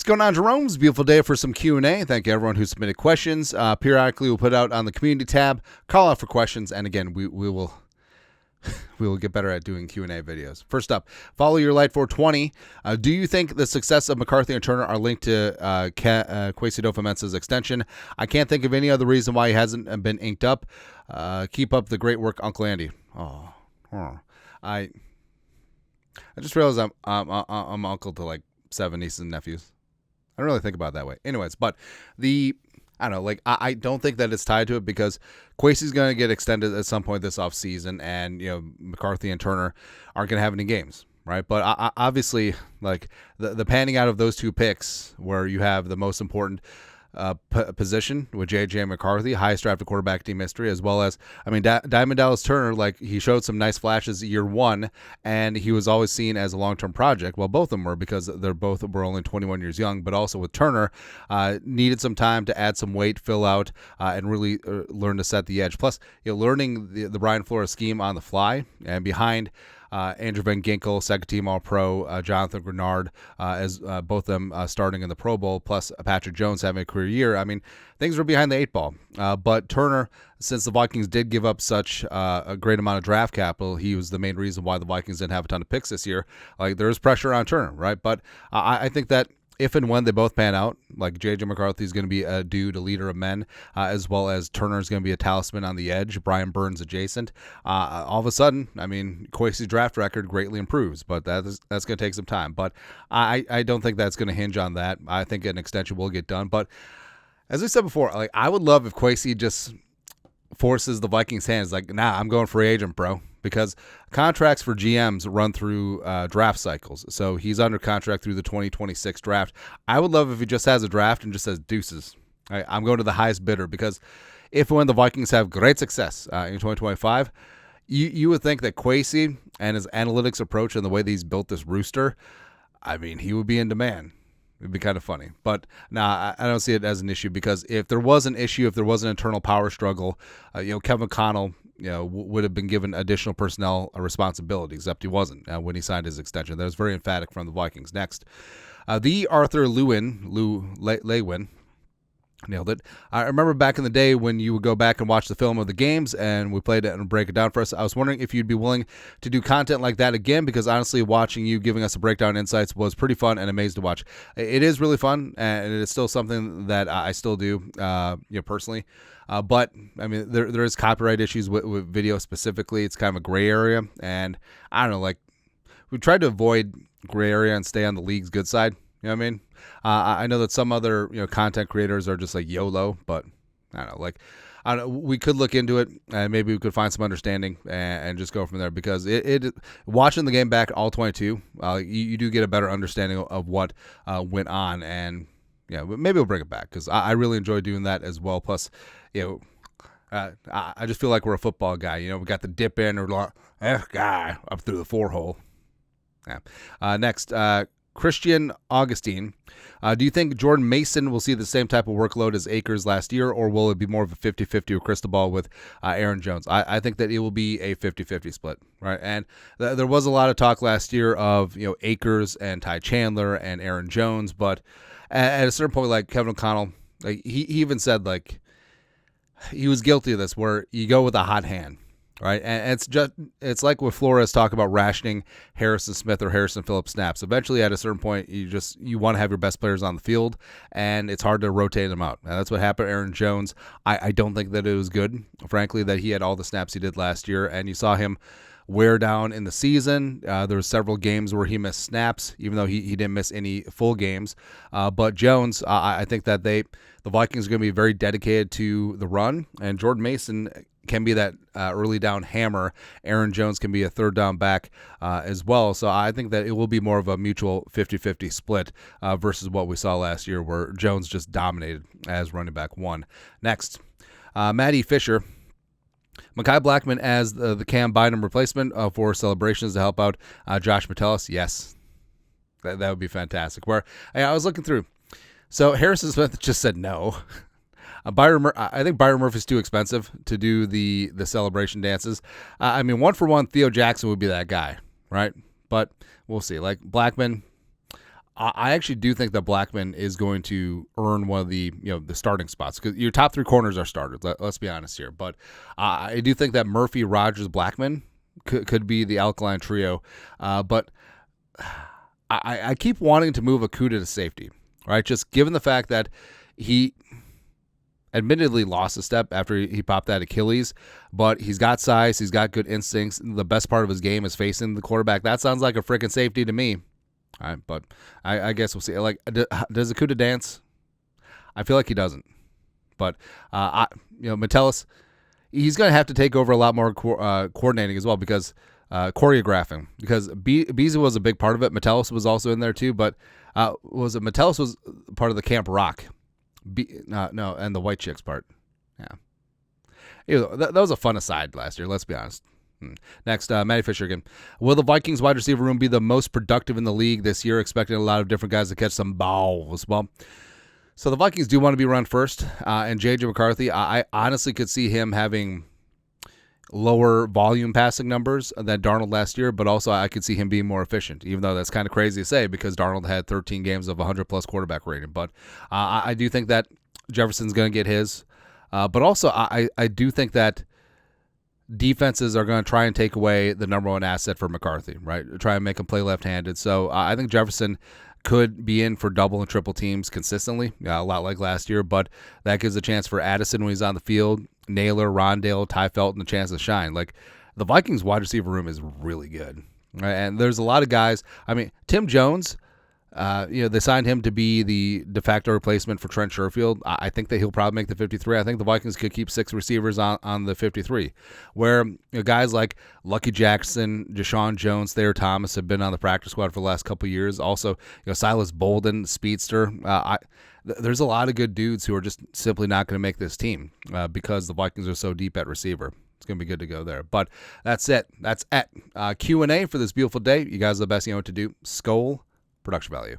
going on, Jeromes? Beautiful day for some Q&A. Thank you, everyone who submitted questions. Periodically, we'll put out on the community tab, call out for questions, and again, we will get better at doing Q&A videos. First up, follow your light 420. Do you think the success of McCarthy and Turner are linked to Kwesi adofo-mensah's extension? I can't think of any other reason why he hasn't been inked up. Keep up the great work, Uncle Andy. I just realized I'm uncle to like 7 nieces and nephews. I don't really think about it that way. Anyways, but I don't think that it's tied to it because Kwesi's going to get extended at some point this offseason, and McCarthy and Turner aren't going to have any games, right? But obviously, like the panning out of those two picks, where you have the most position with J.J. McCarthy, highest drafted quarterback team history, as well as, Diamond Dallas Turner, like he showed some nice flashes year one, and he was always seen as a long-term project. Well, both of them were, because they're both were only 21 years young, but also with Turner, needed some time to add some weight, fill out, and really learn to set the edge. Plus, learning the Brian Flores scheme on the fly, and behind Andrew Van Ginkel, second-team All-Pro, Jonathan Grenard, as both of them starting in the Pro Bowl, plus Patrick Jones having a career year. Things were behind the 8 ball. But Turner, since the Vikings did give up such a great amount of draft capital, he was the main reason why the Vikings didn't have a ton of picks this year. Like, there is pressure on Turner, right? But I think that if and when they both pan out, like J.J. McCarthy is going to be a dude, a leader of men, as well as Turner is going to be a talisman on the edge, Brian Burns adjacent. All of a sudden, Kwesi's draft record greatly improves, but that's going to take some time. But I don't think that's going to hinge on that. I think an extension will get done. But as we said before, like, I would love if Kwesi just forces the Vikings' hands. Like, nah, I'm going free agent, bro. Because contracts for GMs run through draft cycles. So he's under contract through the 2026 draft. I would love if he just has a draft and just says deuces. I'm going to the highest bidder, because if and when the Vikings have great success in 2025, you would think that Kwesi and his analytics approach and the way that he's built this rooster, he would be in demand. It'd be kind of funny. But I don't see it as an issue, because if there was an issue, if there was an internal power struggle, Kevin Connell would have been given additional personnel responsibility, except he wasn't when he signed his extension. That was very emphatic from the Vikings. Next, the Arthur Lewin, nailed it. I remember back in the day when you would go back and watch the film of the games and we played it and break it down for us. I was wondering if you'd be willing to do content like that again, because honestly, watching you giving us a breakdown insights was pretty fun and amazing to watch. It is really fun, and it is still something that I still do, personally. But there is copyright issues with video specifically. It's kind of a gray area, and I don't know, like, we tried to avoid gray area and stay on the league's good side. You know what I mean? I know that some other content creators are just like YOLO, but I don't know. We could look into it, and maybe we could find some understanding and just go from there, because it watching the game back all 22, you do get a better understanding of what went on, and maybe we'll bring it back, because I really enjoy doing that as well. Plus, I just feel like we're a football guy. We got the dip in, or guy up through the 4-hole. Yeah. Next, Christian Augustine. Do you think Jordan Mason will see the same type of workload as Akers last year, or will it be more of a 50-50 or crystal ball with Aaron Jones? I think that it will be a 50-50 split, right? And there was a lot of talk last year of Akers and Ty Chandler and Aaron Jones, but at a certain point, like Kevin O'Connell, like he even said, like, he was guilty of this, where you go with a hot hand, right? And it's like with Flores talk about rationing Harrison Smith or Harrison Phillips snaps. Eventually, at a certain point, you want to have your best players on the field, and it's hard to rotate them out. And that's what happened to Aaron Jones. I don't think that it was good, frankly, that he had all the snaps he did last year, and you saw him wear down in the season. There were several games where he missed snaps, even though he didn't miss any full games. But Jones, I think that the Vikings are going to be very dedicated to the run, and Jordan Mason can be that early down hammer. Aaron Jones can be a third down back as well. So I think that it will be more of a mutual 50-50 split versus what we saw last year, where Jones just dominated as running back one. Next, Matty Fisher. Mekhi Blackman as the Cam Bynum replacement for celebrations to help out Josh Metellus. Yes, that would be fantastic. Where I was looking through. So Harrison Smith just said no. I think Byron Murphy's too expensive to do the celebration dances. 1-for-1, Theo Jackson would be that guy, right? But we'll see. Like Blackman, I actually do think that Blackman is going to earn one of the the starting spots, because your top 3 corners are starters. Let's be honest here, but I do think that Murphy, Rogers, Blackman could be the alkaline trio. But I keep wanting to move Okudah to safety, right? Just given the fact that he admittedly lost a step after he popped that Achilles, but he's got size, he's got good instincts. The best part of his game is facing the quarterback. That sounds like a freaking safety to me. All right, but I guess we'll see. Like, does Okudah dance? I feel like he doesn't. But Metellus, he's going to have to take over a lot more coordinating as well, because choreographing, because Beasley was a big part of it. Metellus was also in there too, but Metellus was part of the Camp Rock. No, and the White Chicks part. Yeah. That was a fun aside last year, let's be honest. Next, Matty Fisher again. Will the Vikings wide receiver room be the most productive in the league this year? Expecting a lot of different guys to catch some balls. Well, so the Vikings do want to be run first, and J.J. McCarthy, I honestly could see him having lower volume passing numbers than Darnold last year, but also I could see him being more efficient, even though that's kind of crazy to say because Darnold had 13 games of 100-plus quarterback rating. But I do think that Jefferson's going to get his. But also I do think that defenses are going to try and take away the number one asset for McCarthy, right? Try and make him play left-handed. So I think Jefferson could be in for double and triple teams consistently, a lot like last year, but that gives a chance for Addison when he's on the field, Naylor, Rondale, Ty Felton, a chance to shine. Like, the Vikings wide receiver room is really good, right? And there's a lot of guys. I mean, Tim Jones, they signed him to be the de facto replacement for Trent Sherfield. I think that he'll probably make the 53. I think the Vikings could keep 6 receivers on the 53, where guys like Lucky Jackson, Deshaun Jones, Thayer Thomas have been on the practice squad for the last couple of years. Also, Silas Bolden, speedster. There's a lot of good dudes who are just simply not going to make this team because the Vikings are so deep at receiver. It's going to be good to go there. But that's it. That's Q&A for this beautiful day. You guys are the best. You know what to do. Skol. Production value.